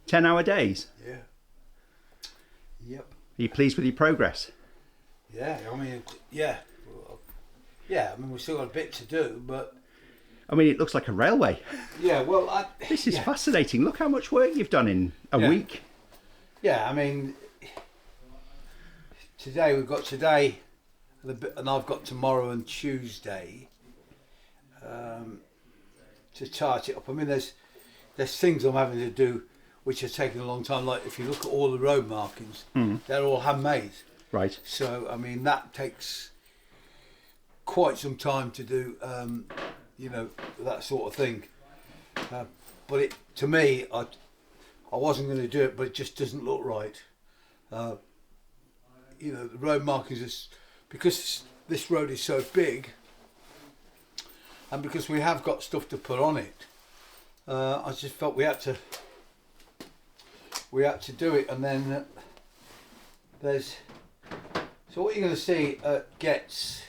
10-hour days? Yeah. Yep. Are you pleased with your progress? Yeah, I mean, yeah. Yeah, I mean, we've still got a bit to do, but... I mean, it looks like a railway. Yeah, well, This is fascinating. Look how much work you've done in a week. Yeah, I mean, today, we've got today, and I've got tomorrow and Tuesday to chart it up. I mean, there's things I'm having to do which are taking a long time. Like if you look at all the road markings, they're all handmade. Right. So, I mean, that takes quite some time to do, you know, that sort of thing. But to me, I wasn't going to do it, but it just doesn't look right. You know, the road markings is because this road is so big, and because we have got stuff to put on it. I just felt we had to do it, and then there's. So what you're going to see at Getz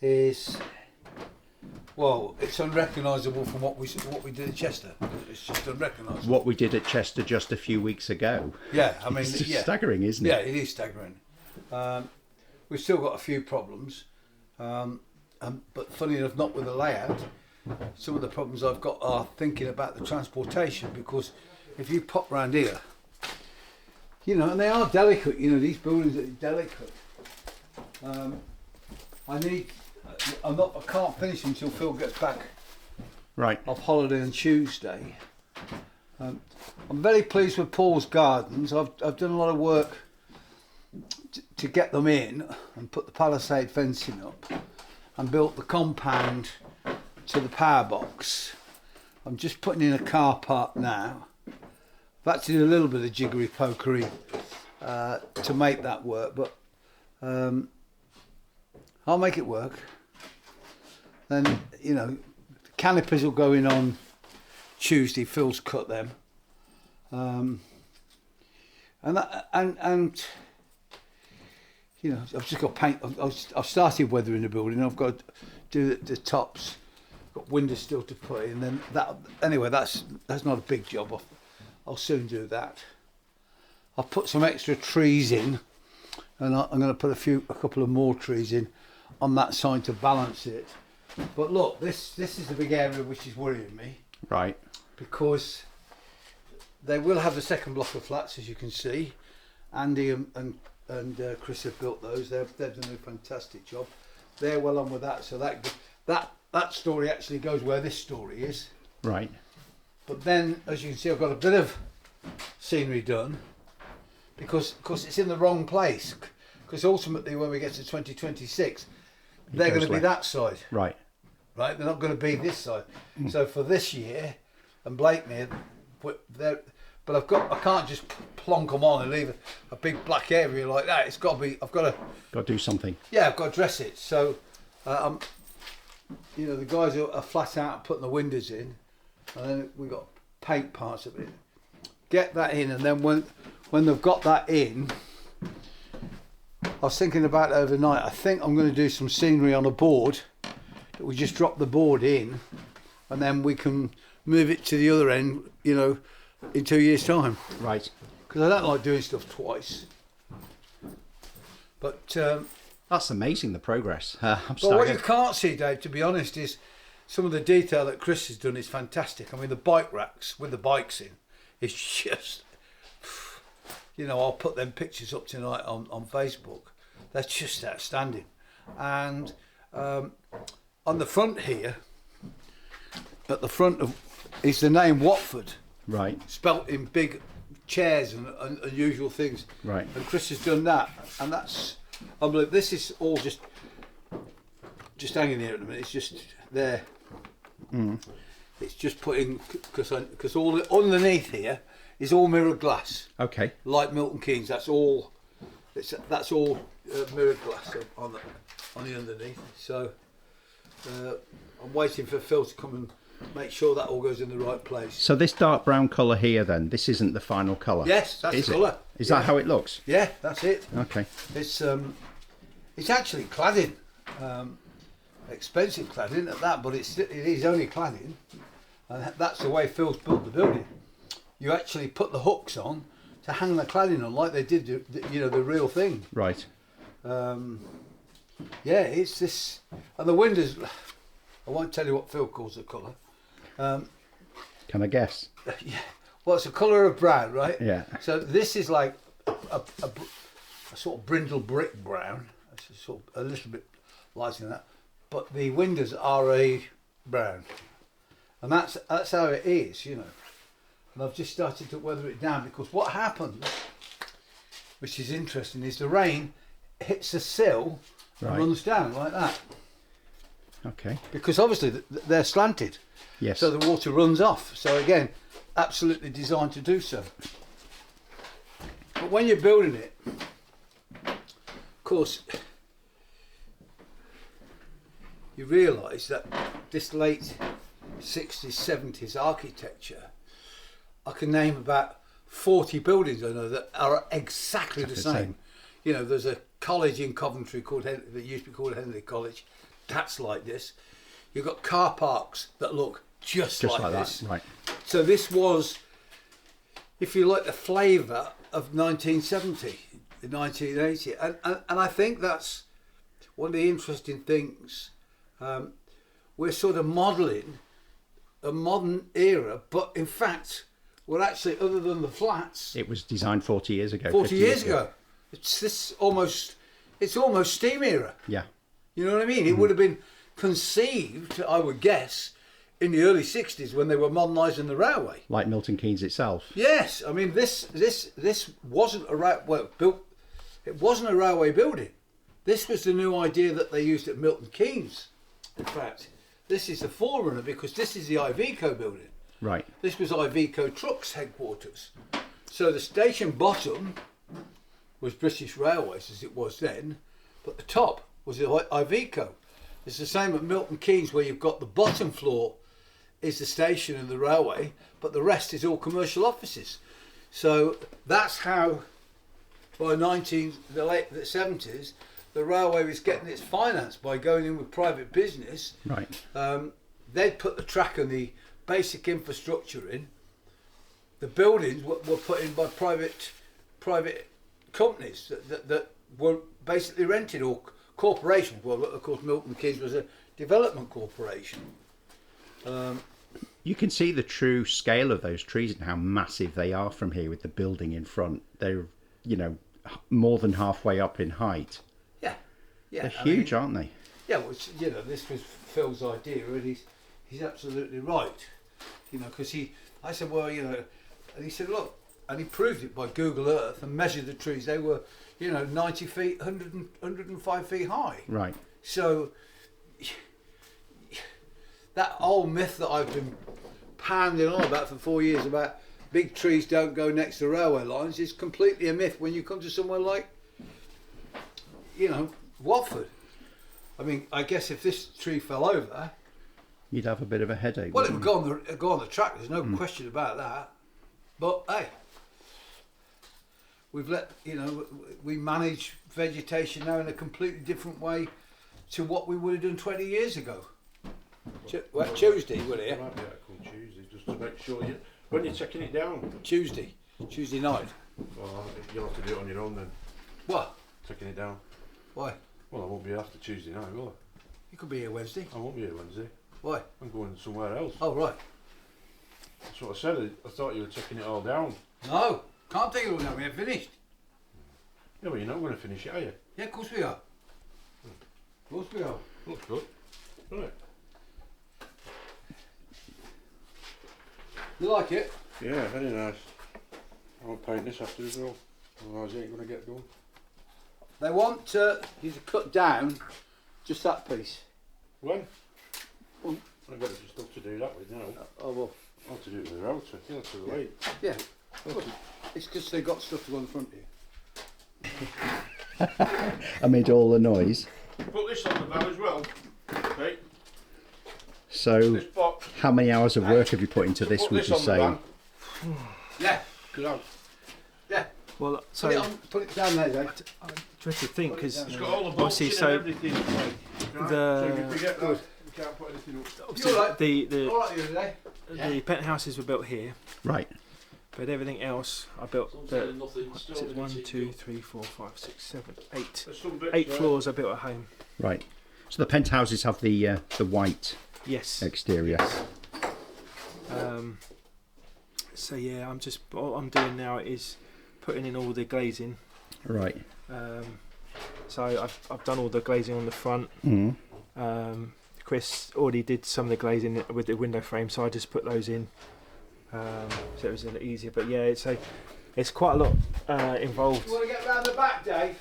is, well, it's unrecognisable from what we did at Chester. It's just unrecognisable. What we did at Chester just a few weeks ago. Yeah, I mean, it's just staggering, isn't it? Yeah, it is staggering. We've still got a few problems, but funny enough, not with the layout. Some of the problems I've got are thinking about the transportation, because if you pop round here, you know, and they are delicate, you know, these buildings are delicate. I can't finish until Phil gets back. Right. Off holiday on Tuesday. I'm very pleased with Paul's gardens. I've done a lot of work to get them in and put the palisade fencing up and built the compound to the power box. I'm just putting in a car park now. I've had to do a little bit of jiggery pokery to make that work, but I'll make it work. Then, you know, the canopies will go in on Tuesday. Phil's cut them, and you know, I've just got paint. I've started weathering the building. I've got to do the tops. Got windows still to put in. Then that's not a big job. I'll soon do that. I'll put some extra trees in, and I'm going to put a couple of more trees in on that side to balance it. But look, this is the big area which is worrying me. Right. Because they will have the second block of flats, as you can see. Andy and Chris have built those. They've done a fantastic job. They're well on with that. So that story actually goes where this story is. Right. But then, as you can see, I've got a bit of scenery done because it's in the wrong place. Because ultimately, when we get to 2026, they're going to be that side. Right. Right. They're not going to be this side. So for this year, and Blakeney, but I can't just plonk them on and leave a big black area like that. It's got to be. I've got to do something. Yeah, I've got to dress it. So, you know, the guys are flat out putting the windows in, and then we've got paint parts of it. Get that in, and then when they've got that in, I was thinking about it overnight. I think I'm going to do some scenery on a board. That we just drop the board in, and then we can move it to the other end, you know, in 2 years' time. Right. Because I don't like doing stuff twice. But that's amazing, the progress. But what you can't see, Dave, to be honest, is some of the detail that Chris has done is fantastic. I mean, the bike racks with the bikes in is just, you know, I'll put them pictures up tonight on Facebook. They're just outstanding. And on the front here, at the front of, is the name Watford. Right. Spelt in big chairs and unusual things. Right. And Chris has done that, and that's, I believe this is all just hanging here at the minute. It's just there. It's just putting, because all underneath here is all mirrored glass. Okay. Like Milton Keynes, that's all mirrored glass on the underneath. So I'm waiting for Phil to come and make sure that all goes in the right place. So this dark brown colour here then, this isn't the final colour? Yes, that's the colour. Is that how it looks? Yeah, that's it. Okay. It's actually cladding. Expensive cladding at that, but it is only cladding. And that's the way Phil's built the building. you actually put the hooks on to hang the cladding on, like they did, the real thing. Right. Yeah, it's this, and the windows. I won't tell you what Phil calls the colour. Can I guess? Yeah. Well, it's a colour of brown, right? Yeah. So this is like a sort of brindle brick brown. It's sort of a little bit lighter than that, but the windows are a brown, and that's how it is, And I've just started to weather it down, because what happens, which is interesting, is the rain hits the sill and runs down like that. Okay. Because obviously they're slanted. Yes. So the water runs off. So again, absolutely designed to do so. But when you're building it, of course, you realise that this late 60s, 70s architecture, I can name about 40 buildings I know that are exactly the same. There's a college in Coventry that used to be called Henley College. That's like this. You've got car parks that look just like this. That. Right. So this was, if you like, the flavour of 1970, 1980. And I think that's one of the interesting things. We're sort of modelling a modern era, but in fact, we're actually, other than the flats... It was designed 40 years ago. 40 years ago. It's almost steam era. Yeah. You know what I mean? It would have been conceived, I would guess, in the early 60s when they were modernising the railway. Like Milton Keynes itself. Yes, I mean this wasn't it wasn't a railway building. This was the new idea that they used at Milton Keynes. In fact, this is the forerunner, because this is the Iveco building. Right. This was Iveco Trucks headquarters. So the station bottom was British Railways as it was then, but the top was the Iveco. It's the same at Milton Keynes, where you've got the bottom floor is the station and the railway, but the rest is all commercial offices. So that's how, by the late 70s, the railway was getting its finance by going in with private business. Right. They'd put the track and the basic infrastructure in. The buildings were put in by private companies that were basically rented, or corporations. Well, of course, Milton Keynes was a development corporation. You can see the true scale of those trees and how massive they are from here, with the building in front. They're, more than halfway up in height. Yeah, they're huge, aren't they? Yeah, well, this was Phil's idea, and he's absolutely right. Because I said, well, and he said, look, and he proved it by Google Earth and measured the trees. They were, 90 feet, 105 feet high. Right. So that old myth that I've been pounding on about for 4 years about big trees don't go next to railway lines is completely a myth when you come to somewhere like, Watford. I mean, I guess if this tree fell over, you'd have a bit of a headache. Well, it would go on the track. There's no question about that. But hey, we manage vegetation now in a completely different way to what we would have done 20 years ago. Tuesday, will it? It might be called Tuesday, just to make sure when you're taking it down. Tuesday night. Well, you'll have to do it on your own then. What? Taking it down. Why? Well, I won't be after Tuesday night, will I? You could be here Wednesday. I won't be here Wednesday. Why? I'm going somewhere else. Oh, right. That's what I said. I thought you were taking it all down. No, can't take it all down. We haven't finished. Yeah, but you're not going to finish it, are you? Yeah, of course we are. Of course we are. Looks good. Right. You like it? Yeah, very nice. I won't paint this after as well. Otherwise it ain't going to get done. They want you to cut down just that piece. When? I've got stuff to do that with now. Oh, well. I'll have to do it with the router. You'll have to wait. Yeah. Good. It's because they've got stuff to go on the front here. Amid all the noise. Put this on the van as well. Okay. So, how many hours of work have you put into this, would you say? Yeah. Good on. Yeah. Well, so put it down there, Dave. I'm trying to think, because It's got all the bolts in and everything. Right? So if you forget that, you can't put anything up. obviously You all right? the All right, the other day. the penthouses were built here, Right. but everything else I built. The, what's it, 1, 2, 3, 4, 5, 6, 7, 8. There's some bits 8 there. floors I built at home. Right. So the penthouses have the white Yes. exterior. So yeah, all I'm doing now is putting in all the glazing. Right. So I've done all the glazing on the front. Mm. Chris already did some of the glazing with the window frame, so I just put those in. So it was a little easier. But yeah, it's quite a lot involved You want to get round the back, Dave?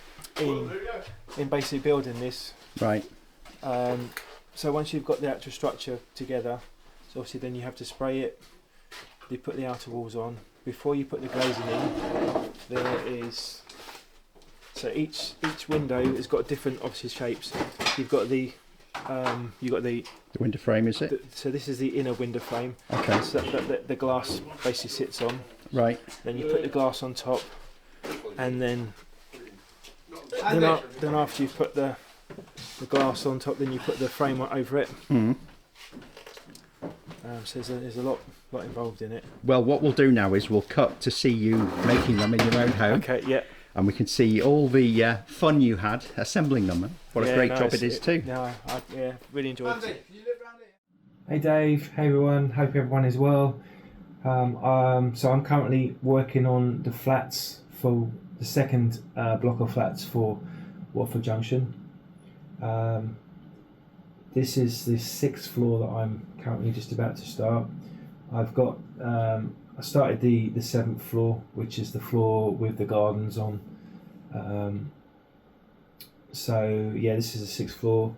in basically building this. Right. So once you've got the actual structure together, so obviously then you have to spray it. You put the outer walls on. Before you put the glazing in, there is, so each window has got different obviously shapes. You've got the The window frame, is it? so this is the inner window frame. Okay. So that the glass basically sits on. Right. Then you put the glass on top, and then after you've put the glass on top, then you put the frame over it. Mm. So there's a lot involved in it. Well, what we'll do now is we'll cut to see you making them in your own home. Okay, yeah. And we can see all the fun you had assembling them. What a great job it is too. No, I really enjoyed Andy, it. you live round here? Hey Dave, hey everyone, hope everyone is well. So I'm currently working on the flats for the second block of flats for Watford Junction. This is the 6th floor that I'm currently just about to start. I've got, I started the 7th floor, which is the floor with the gardens on. So yeah, this is the 6th floor.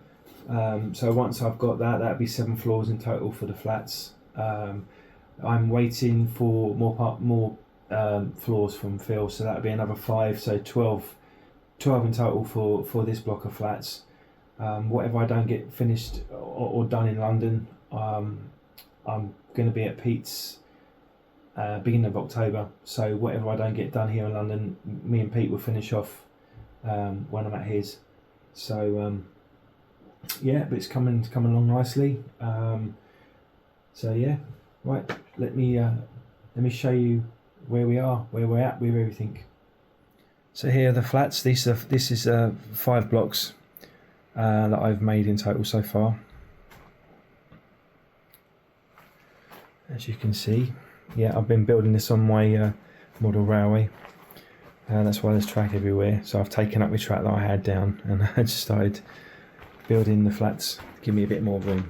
So once I've got that, that'd be 7 floors in total for the flats. I'm waiting for more floors from Phil, so that'd be another 5, so 12 in total for this block of flats. Whatever I don't get finished or done in London, I'm going to be at Pete's beginning of October. So whatever I don't get done here in London, me and Pete will finish off when I'm at his. So yeah, but it's coming along nicely. So yeah, right. Let me show you where we're at with everything. So here are the flats. This is 5 blocks that I've made in total so far. As you can see, yeah, I've been building this on my model railway, and that's why there's track everywhere. So I've taken up the track that I had down, and I just started building the flats to give me a bit more room.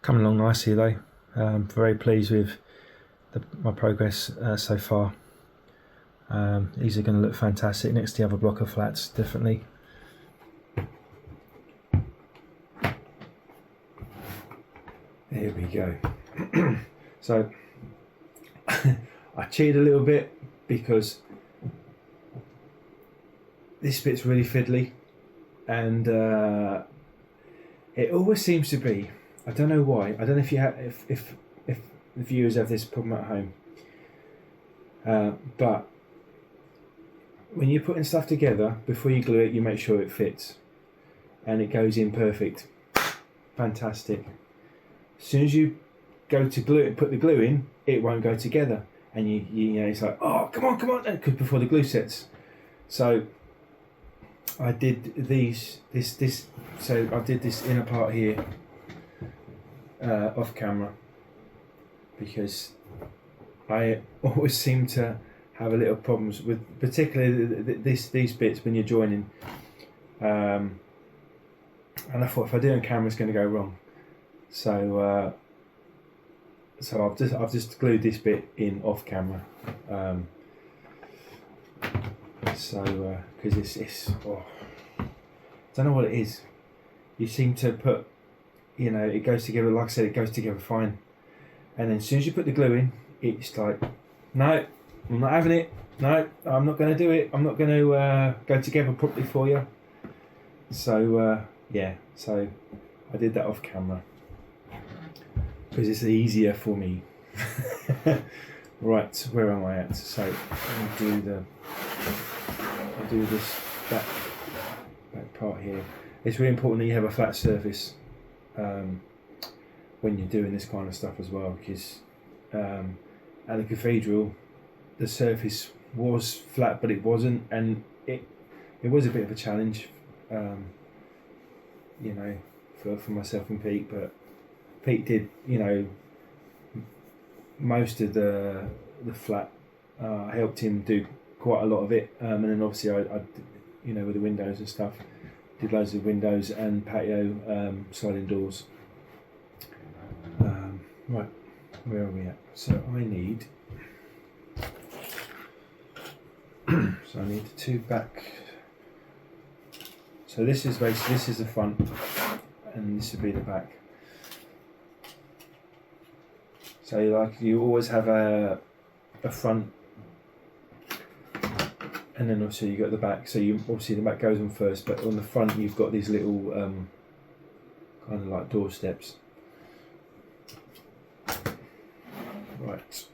Coming along nicely though. Very pleased with my progress so far. These are going to look fantastic next to the other block of flats, definitely. There we go. So I cheated a little bit because this bit's really fiddly, and it always seems to be. I don't know why. I don't know if you have, if the viewers have this problem at home. But when you're putting stuff together, before you glue it, you make sure it fits, and it goes in perfect. Fantastic. As soon as you go to glue it, put the glue in, it won't go together, and you know it's like, oh, come on, because before the glue sets. So I did this. So I did this inner part here off camera, because I always seem to have a little problems with particularly these bits when you're joining, and I thought if I do it on camera it's going to go wrong, so I've just glued this bit in off camera, because it's I don't know what it is. You seem to put, you know, it goes together, like I said, it goes together fine, and then as soon as you put the glue in, it's like, no, I'm not having it, no, I'm not going to do it, I'm not going to go together properly for you. So yeah, so I did that off camera because it's easier for me. Right, where am I at? So I'll do this back part here. It's really important that you have a flat surface when you're doing this kind of stuff as well, because at the cathedral the surface was flat but it wasn't, and it was a bit of a challenge, you know, for myself and Pete, but Pete did, you know, most of the flat. I helped him do quite a lot of it, and then obviously I you know, with the windows and stuff, did loads of windows and patio sliding doors. Right, where are we at? So I need so I need the two back. So this is basically, this is the front and this would be the back. So like you always have a front, and then obviously you got the back. So you obviously the back goes on first, but on the front you've got these little kind of like door steps. Right,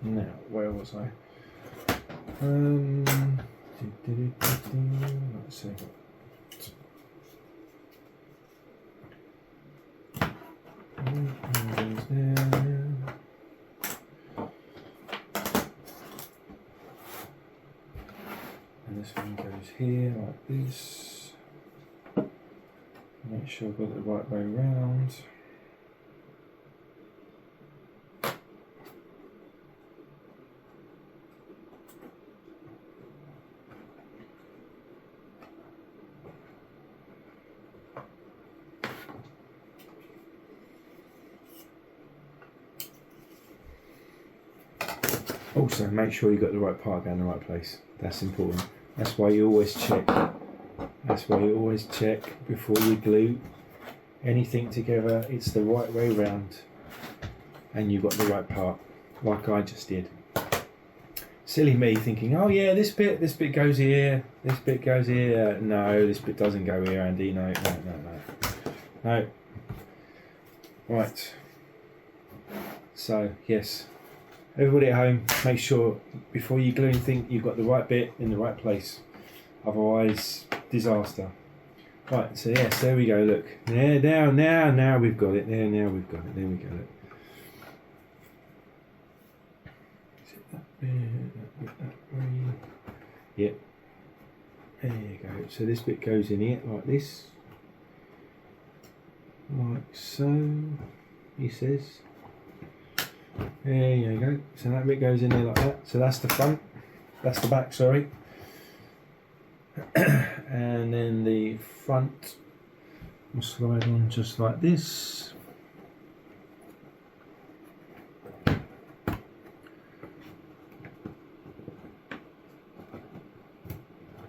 now where was I? Let's see. Goes there. And this one goes here like this. Make sure I've got it the right way round. Also, make sure you got the right part down the right place. That's important. That's why you always check. That's why you always check before you glue anything together. It's the right way round, and you got the right part, like I just did. Silly me thinking, oh yeah, this bit goes here, this bit goes here. No, this bit doesn't go here, Andy. No. Right. So yes. Everybody at home, make sure before you glue anything you've got the right bit in the right place. Otherwise, disaster. Right, so yes, there we go, look. Now we've got it. Now we've got it. There we go, look. Is it that way? Yep. There you go. So this bit goes in here like this. Like so, he says. There you go. So that bit goes in there like that. So that's the front. That's the back, sorry. And then the front will slide on just like this.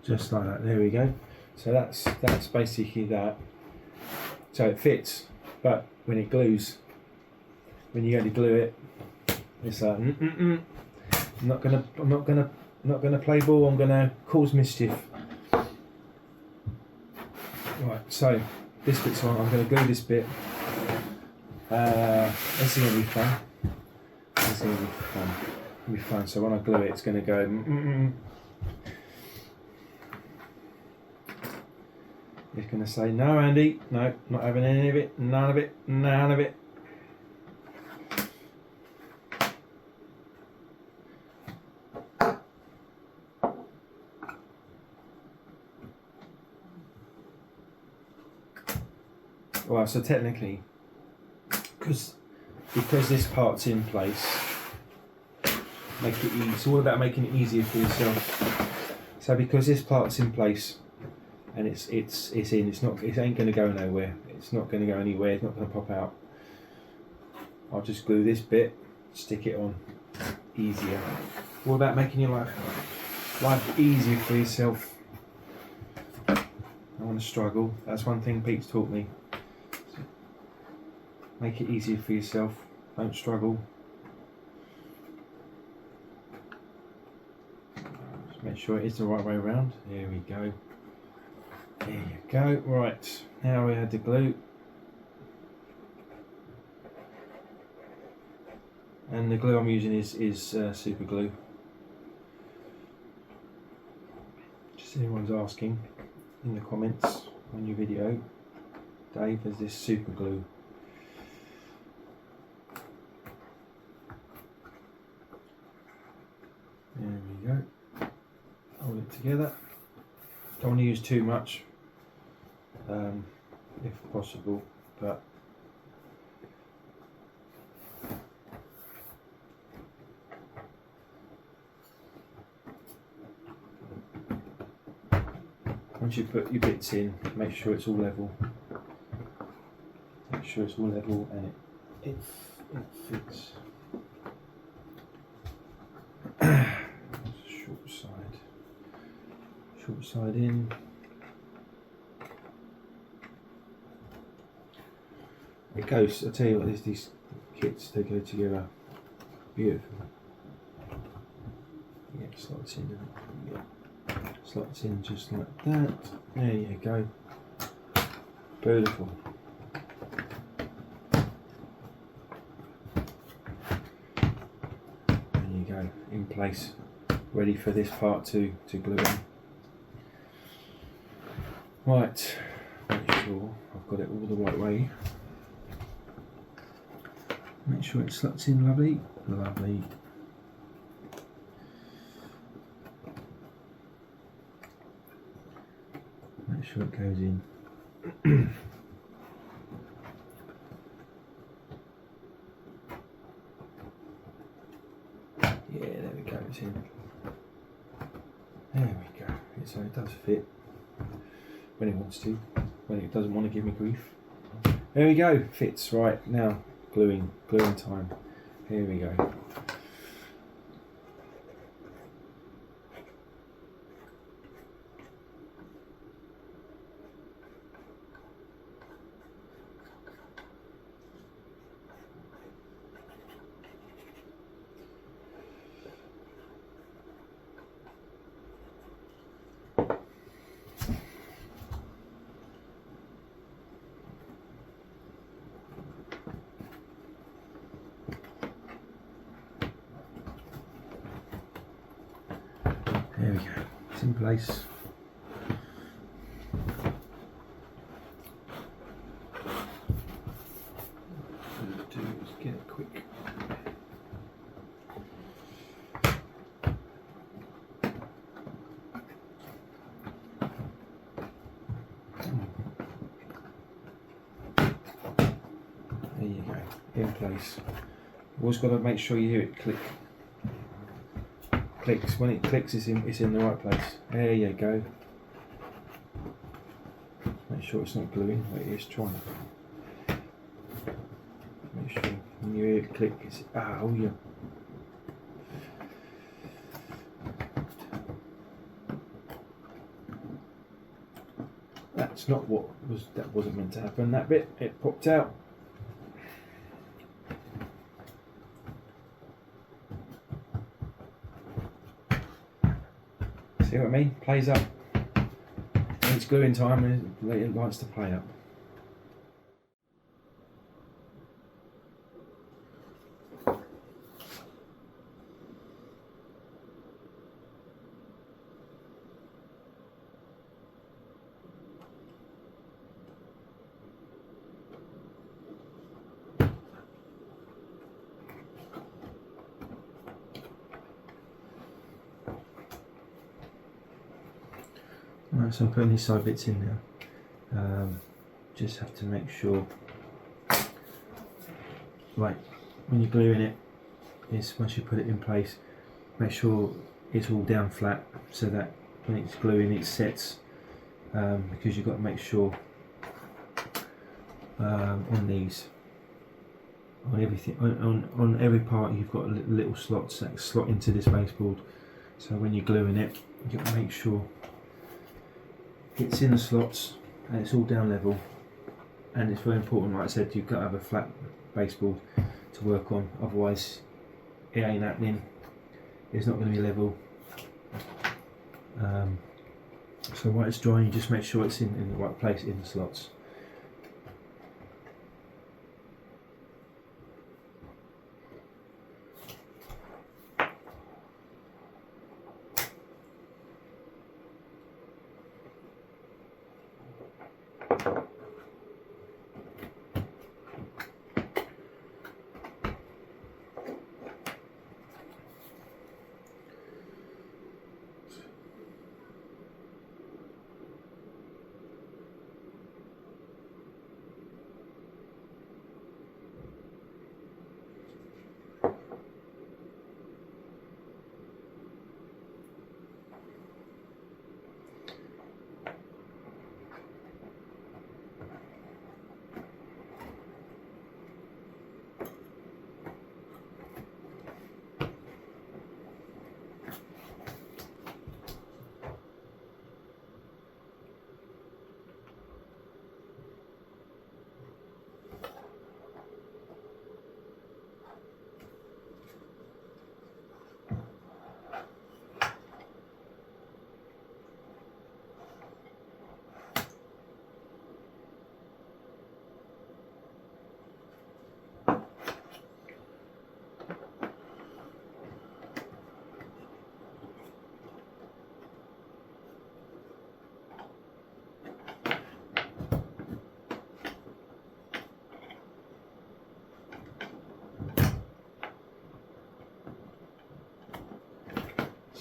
Just like that. There we go. So that's basically that. So it fits, but when it glues, when you go to glue it, it's like I'm not gonna play ball. I'm gonna cause mischief. Right. So this bit's on. I'm gonna glue this bit. This is gonna be fun. This is gonna be fun. It'll be fun. So when I glue it, it's gonna go. It's gonna say no, Andy. No, not having any of it. None of it. None of it. Well, so technically, because this part's in place, make it easy. It's all about making it easier for yourself. So because this part's in place, and it's in, it ain't going to go nowhere. It's not going to go anywhere. It's not going to pop out. I'll just glue this bit, stick it on, easier. All about making your life easier for yourself. I want to struggle. That's one thing Pete's taught me. Make it easier for yourself. Don't struggle. Just make sure it is the right way around. There we go. There you go. Right. Now we add the glue. And the glue I'm using is super glue. Just everyone's asking in the comments on your video, Dave, is this super glue? we go. Hold it together. Don't want to use too much, if possible, but once you put your bits in, make sure it's all level. Make sure it's all level and it fits. Short side in. It goes, I tell you what, these kits, they go together beautiful. Yeah, slots in, yeah. Slots in just like that. There you go. Beautiful. There you go, in place, ready for this part to glue in. Right, make sure I've got it all the right way. Make sure it slots in lovely, lovely. Make sure it goes in. Yeah, there we go, it's in. There we go, so it does fit when it wants to, when it doesn't want to give me grief. There we go, fits. Right, now gluing time. Here we go. There we go, it's in place. What I'm going to do is get it quick. There you go, in place. You've always got to make sure you hear it click. Clicks. When it clicks, it's in the right place. There you go. Make sure it's not gluing, but it is trying. Make sure when you hear it click, it's oh yeah. That's not what that wasn't meant to happen. That bit, it popped out. See what I mean? Plays up. When it's gluing time, it likes to play up. Right, so I'm putting these side bits in now. Just have to make sure, like when you're gluing it, is once you put it in place, make sure it's all down flat so that when it's gluing it sets, because you've got to make sure on these, on everything, on every part you've got little slots that slot into this baseboard, so when you're gluing it you've got to make sure it's in the slots and it's all down level, and it's very important, like I said, you've got to have a flat baseboard to work on, otherwise it ain't happening, it's not going to be level. So while it's drying, you just make sure it's in the right place in the slots.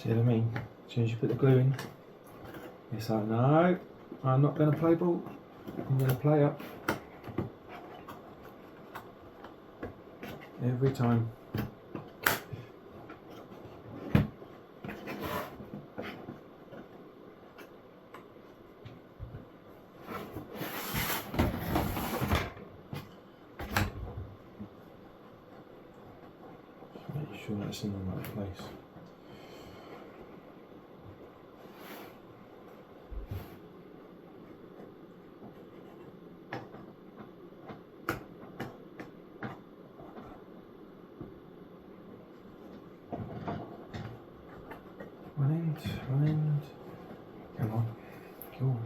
See what I mean? As soon as you put the glue in, it's like, no, I'm not going to play ball. I'm going to play up. Every time. Make sure that's in the right place. One end. Come on. Come on.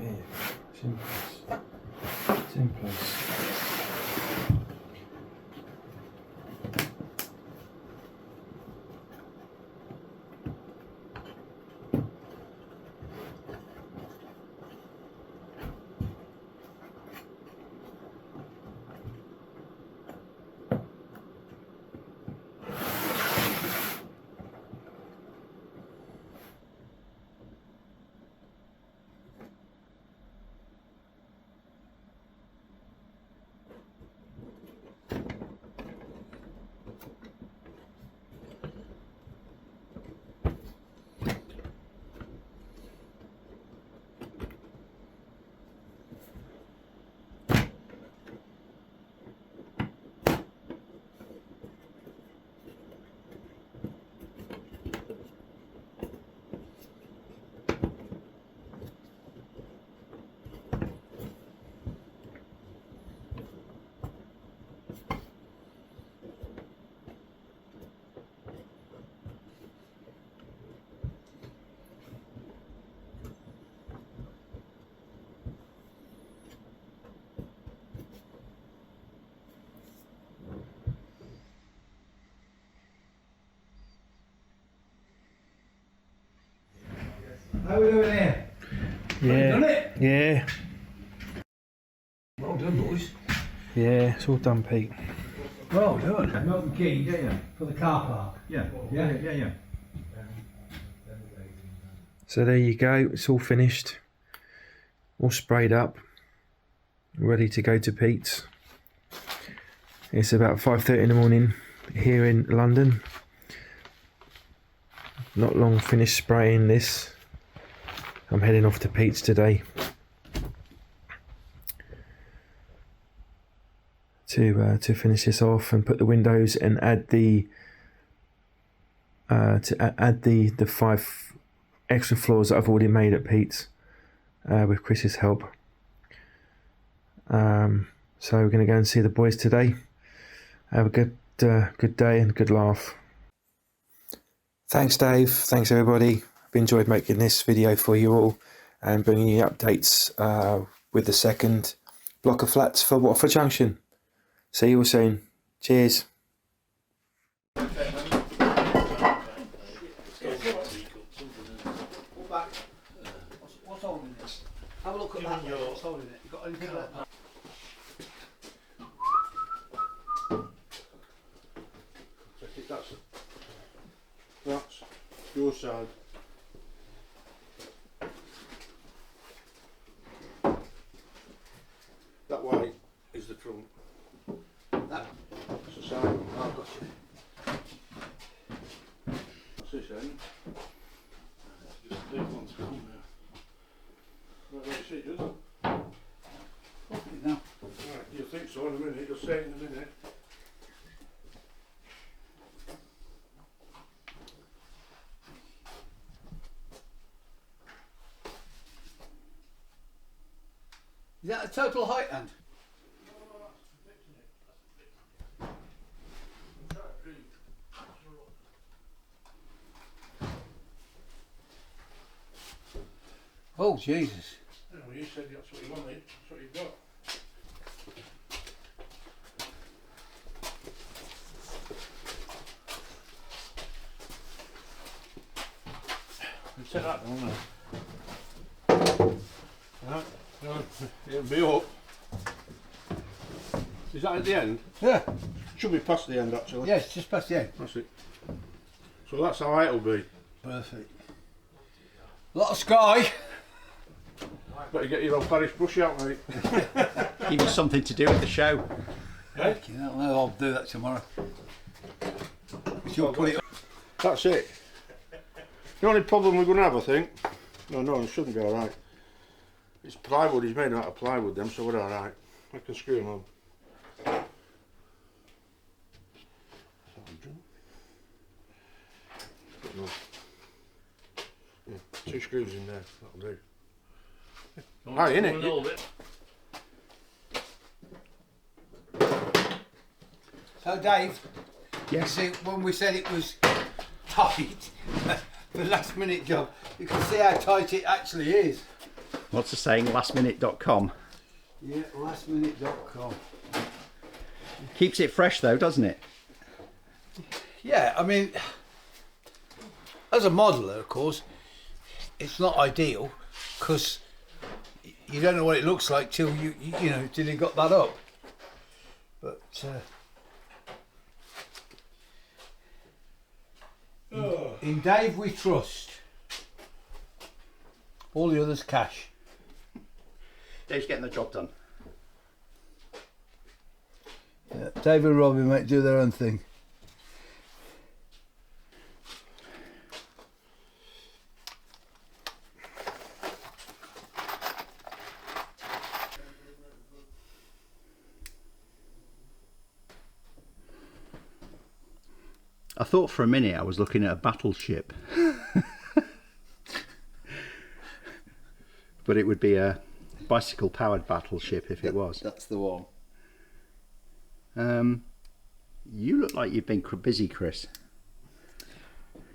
Yeah, it's in place. It's in place. How are we doing here? Yeah. Done it? Yeah. Well done, boys. Yeah, it's all done, Pete. Well done. Milton Keynes, for the car park. Yeah. So there you go, it's all finished. All sprayed up. Ready to go to Pete's. It's about 5:30 in the morning here in London. Not long finished spraying this. I'm heading off to Pete's today to finish this off and put the windows and add the add the 5 extra floors that I've already made at Pete's with Chris's help. So we're going to go and see the boys today. Have a good day and good laugh. Thanks, Dave. Thanks, everybody. I've enjoyed making this video for you all and bringing you updates with the second block of flats for Watford Junction. See you all soon. Cheers. What's holding this? Have a look at that. What's holding it? You got anything like that? That's your side. That white is the front. That. That's the side one. Oh, got you. That's this end. Just these ones come there. Right, let's see, does it? Open it now. Right, you'll think so in a minute, you'll say it in a minute. Is that the total height end? Oh, Jesus. Yeah, well, you said that's what you wanted, that's what you've got. You take that down there. Right, It'll be up. Is that at the end? Yeah. Should be past the end actually. Yes, just past the end. That's it. So that's how high it'll be. Perfect. A lot of sky. Better get your old parish brush out, mate. Give you something to do with the show. You know, I'll do that tomorrow. You'll put it. That's it. The only problem we're going to have, I think. No, it shouldn't be alright. It's plywood, he's made out of plywood, them, so we're alright. I can screw them on. Yeah, 2 screws in there, that'll do. Aye, innit? So, Dave, Yes. you see, when we said it was tight, the last minute job, you can see how tight it actually is. What's the saying? Lastminute.com. Yeah, lastminute.com. Keeps it fresh though, doesn't it? Yeah, I mean, as a modeller, of course, it's not ideal because you don't know what it looks like till you know till you got that up. But in Dave we trust. All the others cash. Dave's getting the job done. Yeah, Dave and Robbie might do their own thing. I thought for a minute I was looking at a battleship. But it would be a bicycle powered battleship if it was. That's the one. You look like you've been busy, Chris.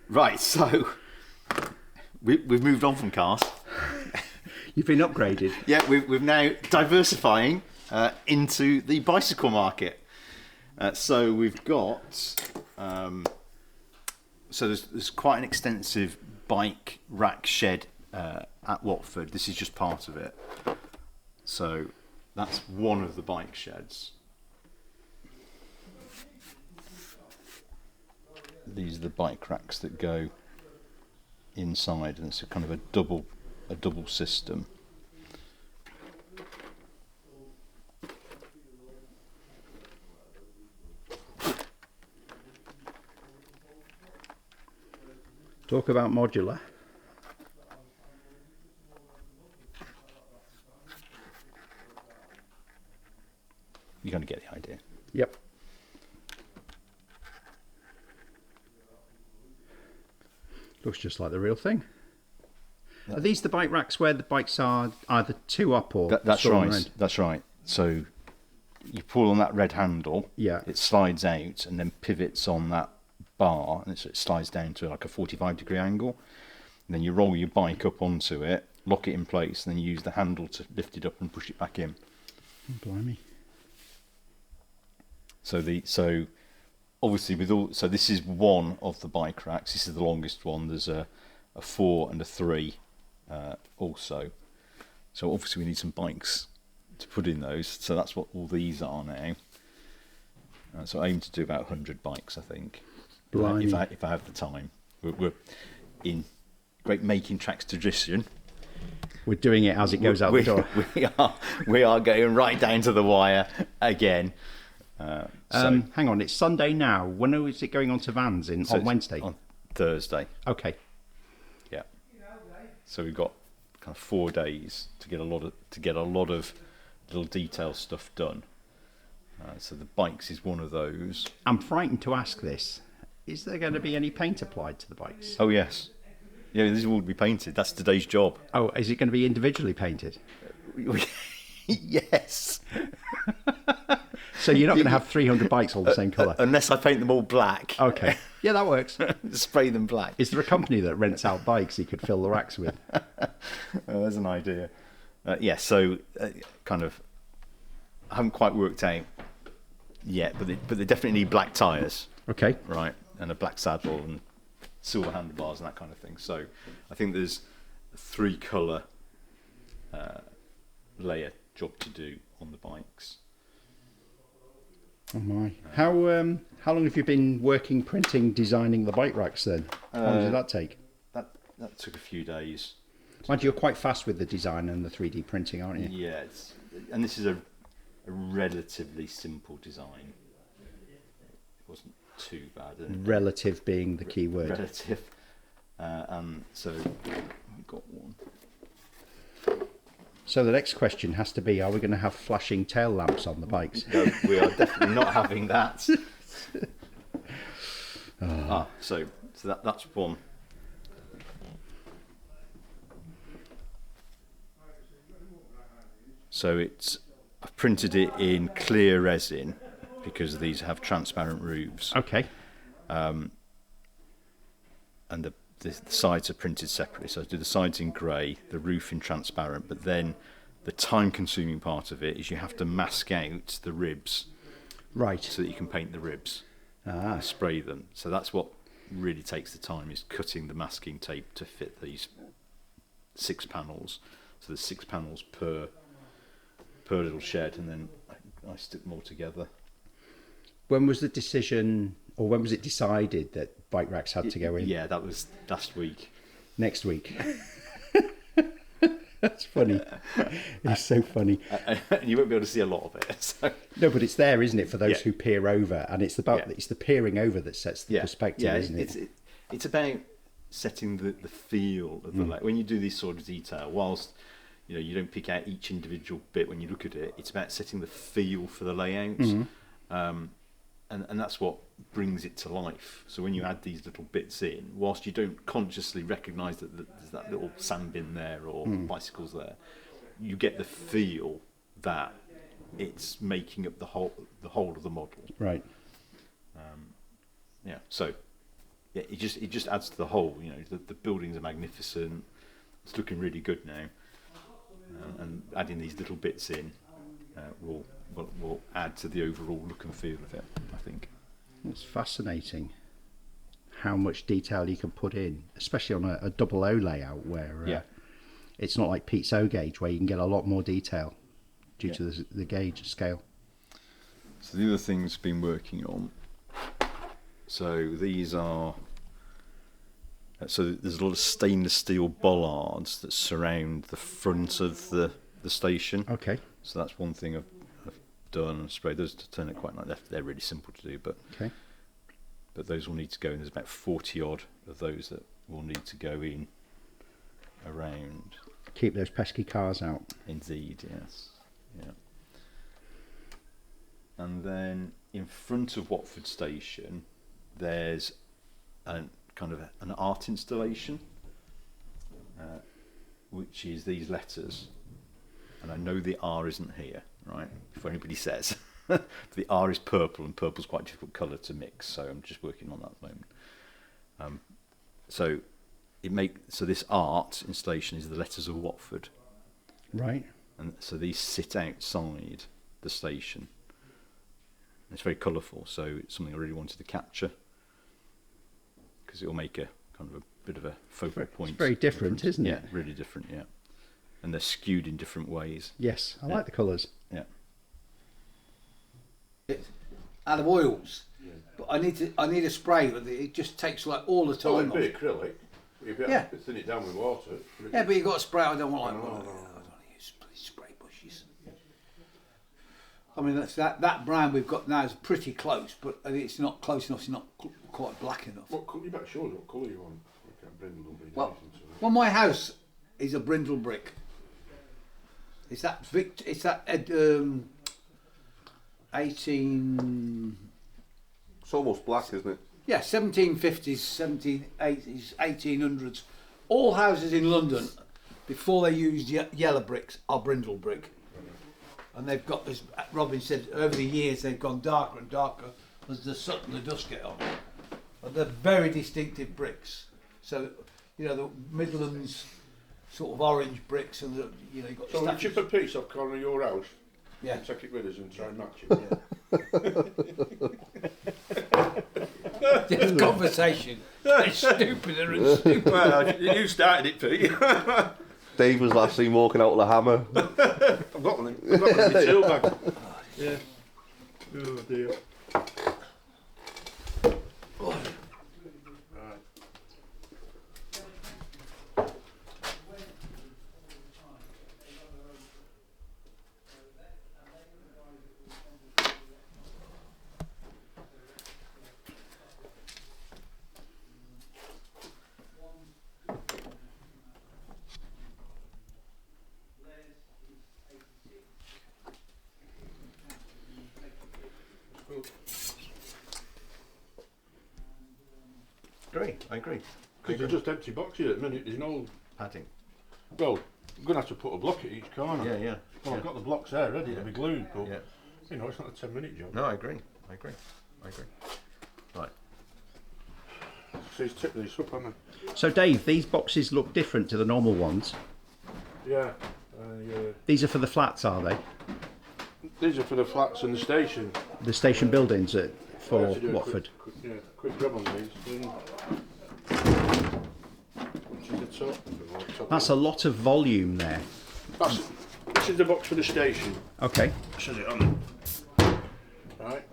Right, so we've moved on from cars. You've been upgraded. Yeah, we've now diversifying into the bicycle market. So we've got so there's quite an extensive bike rack shed at Watford. This is just part of it. So that's one of the bike sheds. These are the bike racks that go inside, and it's a kind of a double system. Talk about modular. You're going to get the idea. Yep. Looks just like the real thing. Are these the bike racks where the bikes are either two up or That's stored on right. end? That's right. So you pull on that red handle. Yeah. It slides out and then pivots on that bar, and it slides down to like a 45-degree angle. And then you roll your bike up onto it, lock it in place, and then you use the handle to lift it up and push it back in. Oh, blimey. So obviously this is one of the bike racks. This is the longest one. There's a 4 and a 3 also. So obviously we need some bikes to put in those. So that's what all these are now. So I aim to do about 100 bikes, I think. Blimey. If I have the time. We're in great making tracks tradition. We're doing it as it goes out the door. We are going right down to the wire again. Hang on, it's Sunday now. When is it going on to Vans on Wednesday? On Thursday. Okay. Yeah. So we've got kind of 4 days to get a lot of little detail stuff done. So the bikes is one of those. I'm frightened to ask this. Is there going to be any paint applied to the bikes? Oh yes. Yeah, these will be painted. That's today's job. Oh, is it going to be individually painted? Yes. So you're not going to have 300 bikes all the same colour? Unless I paint them all black. Okay. Yeah, that works. Spray them black. Is there a company that rents out bikes you could fill the racks with? There's an idea. So kind of, I haven't quite worked out yet, but they definitely need black tyres. Okay. Right, and a black saddle and silver handlebars and that kind of thing. So I think there's 3 colour layer job to do on the bikes. Oh my! How long have you been working, printing, designing the bike racks then? How long did that take? That took a few days. Mind you, you're quite fast with the design and the 3D printing, aren't you? Yeah, and this is a relatively simple design. It wasn't too bad. Relative being the key word. Relative. So I've got one. So the next question has to be, are we going to have flashing tail lamps on the bikes? No, we are definitely not having that. So that's one. So I've printed it in clear resin because these have transparent roofs. Okay. And the sides are printed separately. So I do the sides in grey, the roof in transparent, but then the time-consuming part of it is you have to mask out the ribs, Right. so that you can paint the ribs and spray them. So that's what really takes the time, is cutting the masking tape to fit these 6 panels. So there's 6 panels per little shed, and then I stick them all together. When was the decision, or when was it decided that bike racks had to go in? Yeah, that was last week. Next week. That's funny. It's so funny. You won't be able to see a lot of it. So. No, but it's there, isn't it, for those Yeah. who peer over, and it's it's the peering over that sets the perspective, isn't it? It's about setting the feel of the layout. When you do this sort of detail, whilst you don't pick out each individual bit when you look at it, it's about setting the feel for the layout. And that's what brings it to life. So when you add these little bits in, whilst you don't consciously recognise that there's that little sand bin there or bicycles there, you get the feel that it's making up the whole of the model. Right. So it just adds to the whole. The buildings are magnificent. It's looking really good now, and adding these little bits in will add to the overall look and feel of it, I think. It's fascinating how much detail you can put in, especially on a double O layout where it's not like Pete's O gauge where you can get a lot more detail due to the gauge scale. So the other things I've been working on, so these are, so there's a lot of stainless steel bollards that surround the front of the station. Okay. So that's one thing I've done and sprayed those to turn it quite nice. They're really simple to do, but those will need to go in. There's about 40 odd of those that will need to go in around. Keep those pesky cars out. Indeed, yes. Yeah. And then in front of Watford Station, there's an art installation, which is these letters. And I know the R isn't here, right? Before anybody says. The R is purple, and purple's quite a difficult colour to mix, so I'm just working on that at the moment. So this art installation is the letters of Watford. Right. And so these sit outside the station. It's very colourful, so it's something I really wanted to capture, because it will make a kind of a bit of a focal point. It's very different, isn't it? Yeah, really different, yeah. And they're skewed in different ways. Yes, I like the colours. Yeah. Out of oils, but I need a spray. But it just takes like all the time. It'd be acrylic. You'd be able to thin it down with water. Yeah, but you got a spray. I don't want I don't use spray bushes. I mean, that brown we've got now is pretty close, but it's not close enough. It's not quite black enough. What colour? You better show us what colour you want. Well, my house is a brindle brick. It's that 18. It's almost black, isn't it? Yeah, 1750s, 1780s, 1800s. All houses in London, before they used yellow bricks, are brindle brick. And they've got, as Robin said, over the years they've gone darker and darker as the soot and the dust get on. But they're very distinctive bricks. So, the Midlands sort of orange bricks, and you've got. So we chip a piece off corner of your house. Yeah. And take it with us and try and match it. This conversation is stupider and stupider. Well, you started it, Pete. Dave was last seen walking out with a hammer. I've not got my tool bag. Yeah. Oh dear. I agree. Because they're just empty boxes at the minute. There's no. Padding. Well, I'm going to have to put a block at each corner. Yeah. Well, I've got the blocks there ready to be glued, but Yeah. you know, it's not a 10-minute job. No, I agree. Right. So he's tipped these up, haven't So Dave, these boxes look different to the normal ones. he? Yeah. These are for the flats, are they? These are for the flats and the station. The station buildings for Let's do a Watford. Quick grab on these. Which is the top. That's a lot of volume there. This is the box for the station. Okay. Says it on it. Right.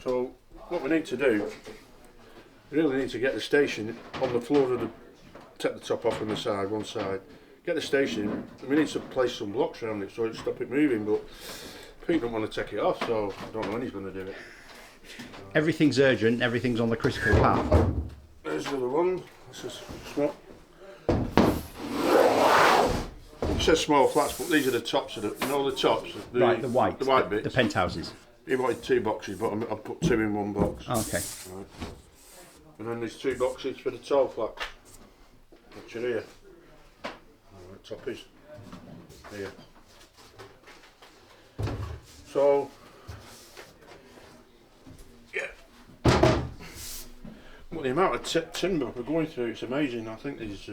So what we need to do, we really need to get the station on the floor of the. Take the top off on the side, one side. Get the station. We need to place some blocks around it so it stop it moving. But Pete don't want to take it off, so I don't know when he's going to do it. Everything's urgent. Everything's on the critical path. There's the other one. This is small. It says small flats, but these are the tops of the. You know the tops. The The white bits. the penthouses. He wanted 2 boxes, but I put 2 in one box. Oh, okay. Right. And then there's 2 boxes for the tall flats. Which are here. Right, top is here. So, yeah. Well, the amount of timber we're going through, it's amazing. I think there's,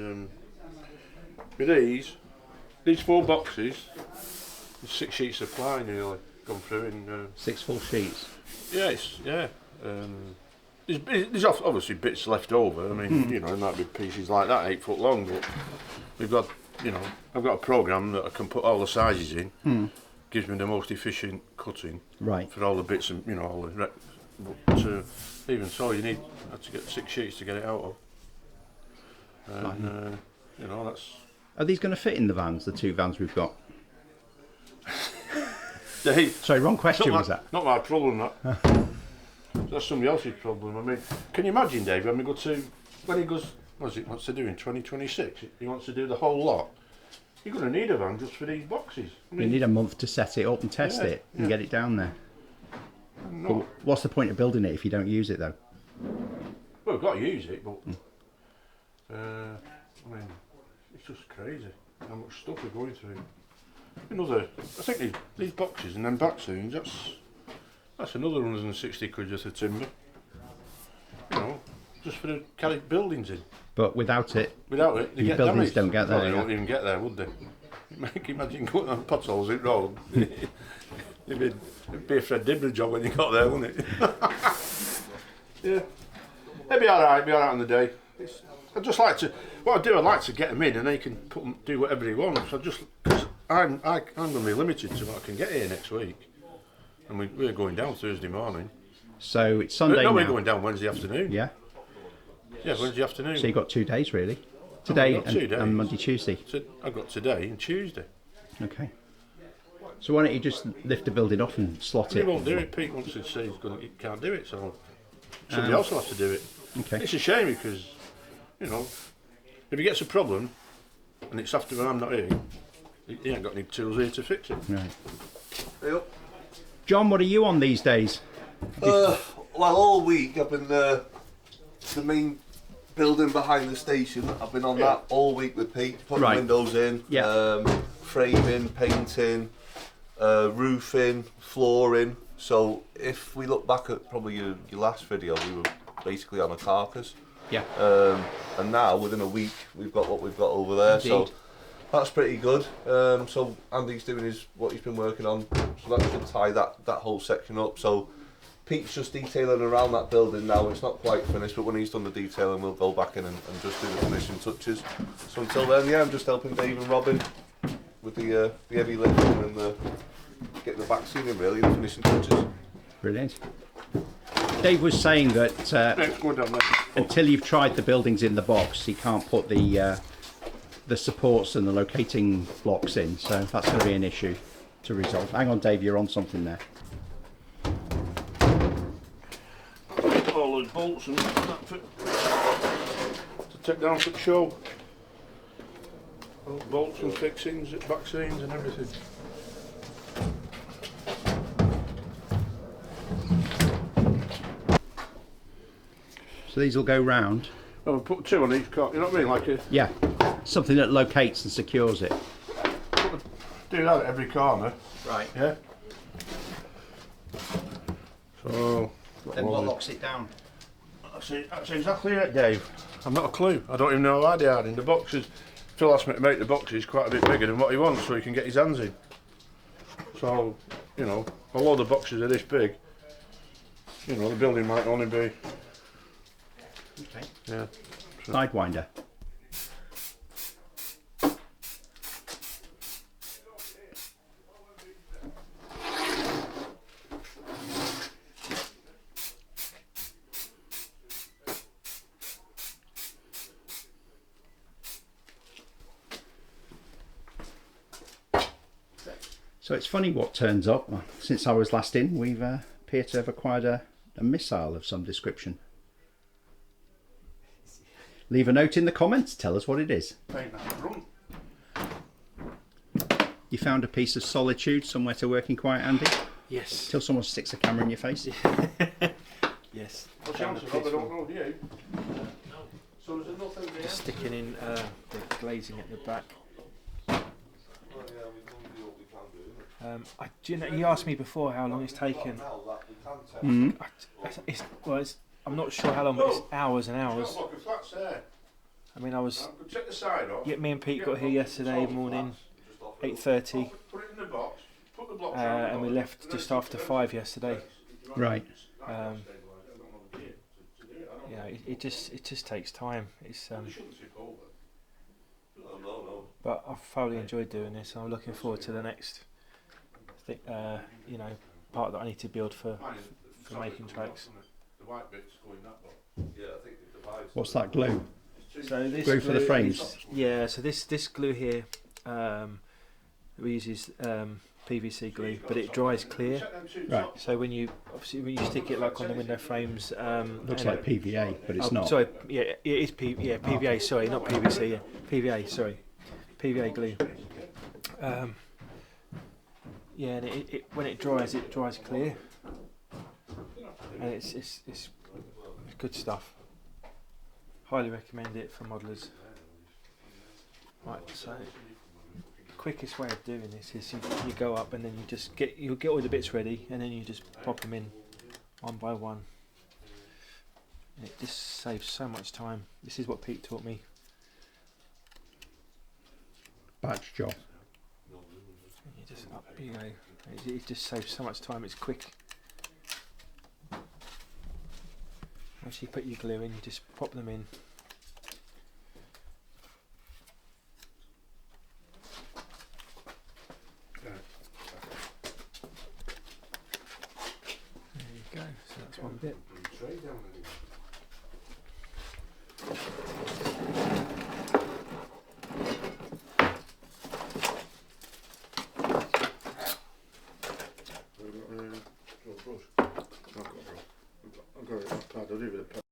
with these 4 boxes, there's 6 sheets of ply nearly gone through in. 6 full sheets. Yes, yeah. There's obviously bits left over. I mean, you know, there might be pieces like that 8 foot long, but we've got, you know, I've got a program that I can put all the sizes in. Gives me the most efficient cutting. Right. For all the bits and, you know, all the. But even so, you have to get 6 sheets to get it out of. And you know, that's. Are these going to fit in the vans? The 2 vans we've got. Dave, Sorry, wrong question was that? Not my problem. That. That's somebody else's problem. I mean, can you imagine, Dave, when he goes, what's he doing, 2026? He wants to do the whole lot. You're going to need a van just for these boxes. I mean, You need a month to set it up and test it and get it down there. But what's the point of building it if you don't use it though? Well, we've got to use it, but I mean, it's just crazy how much stuff we're going through. I think these boxes and then back soon, that's another 160 quid worth of timber. You know, just for the carry buildings in. But without it, They your get buildings damaged. don't get there. Well, they yeah. don't even get there, would they? Imagine going on potholes in road. It'd be a Fred Dibner job when you got there, wouldn't it? Yeah. It'd be alright on the day. I'd just like to, I'd like to get them in and they can do whatever they want. So because I'm going to be limited to what I can get here next week. And we're going down Thursday morning. So it's Sunday now. We're going down Wednesday afternoon. Yeah. Yeah, Wednesday afternoon. So you've got 2 days really. Today got 2 days. and Monday, Tuesday. So I've got today and Tuesday. Okay. So why don't you just lift the building off and slot He it? won't do it. Pete wants to say he can't do it, so somebody else will have to do it. Okay. It's a shame because, you know, if he gets a problem and it's after when I'm not here, he ain't got any tools here to fix it. Right. Yep. John, what are you on these days? Well, all week I've been the main building behind the station. I've been on that all week with Pete, putting Right. windows in, framing, painting, roofing, flooring. So if we look back at probably your last video, we were basically on a carcass. Yeah. And now within a week we've got what we've got over there. Indeed. So that's pretty good. So Andy's doing what he's been working on. So that should tie that whole section up. So Pete's just detailing around that building now. It's not quite finished, but when he's done the detailing, we'll go back in and just do the finishing touches. So until then, yeah, I'm just helping Dave and Robin with the heavy lifting and the get the vaccine in really, the finishing touches. Brilliant. Dave was saying that Next, go down there. until you've tried the buildings in the box, you can't put the supports and the locating blocks in, so that's going to be an issue to resolve. Hang on, Dave, you're on something there. All those bolts and that for, to take down for the show. All bolts and fixings, vaccines and everything. So these will go round. Oh, we'll put 2 on each car, you know what I mean? Like a, Yeah, something that locates and secures it. do that at every corner, Right. yeah? So, Then what locks it down? that's exactly it, Dave. I've not a clue. I don't even know how they are in the boxes. Phil asked me to make the boxes quite a bit bigger than what he wants so he can get his hands in. So, you know, although the boxes are this big, you know, the building might only be, Okay. yeah. Sidewinder. So it's funny what turns up. Since I was last in, we've appear to have acquired a missile of some description. Leave a note in the comments, tell us what it is. Paint that front. You found a piece of solitude, somewhere to work in quiet, Andy? Yes. Till someone sticks a camera in your face. Yes. What's the answer? I don't know, do you? So there's nothing there? Just sticking in the glazing at the back. Do you know, you asked me before how long it's taken. I'm not sure how long, but it's hours and hours. Look, a flat's there. I mean, I was. Take the side off. Yeah, me and Pete got here yesterday morning, 8:30, Put it in the box. Put the blocks and we left just after 5 yesterday. Right. Yeah, it just takes time. It's but I've thoroughly enjoyed doing this. I'm looking forward to the next part that I need to build for making tracks. The white bits go in that box. Yeah, I think the divides. What's that glue? So this Glue for the frames? So this glue here, we use PVC glue, but it dries clear. Right. So when you stick it like on the window frames, Looks like PVA, but it's not. Sorry, yeah, it is PVA. Sorry, not PVC. Yeah, PVA. Sorry, PVA glue. And it when it dries clear, and it's good stuff. Highly recommend it for modelers. Right, so the quickest way of doing this is you go up and then you'll get all the bits ready, and then you just pop them in one by one. And it just saves so much time. This is what Pete taught me. Batch job. And you just up you go. It just saves so much time. It's quick. Once you put your glue in, you just pop them in. There you go. So that's one bit. I've got it. I'll leave it.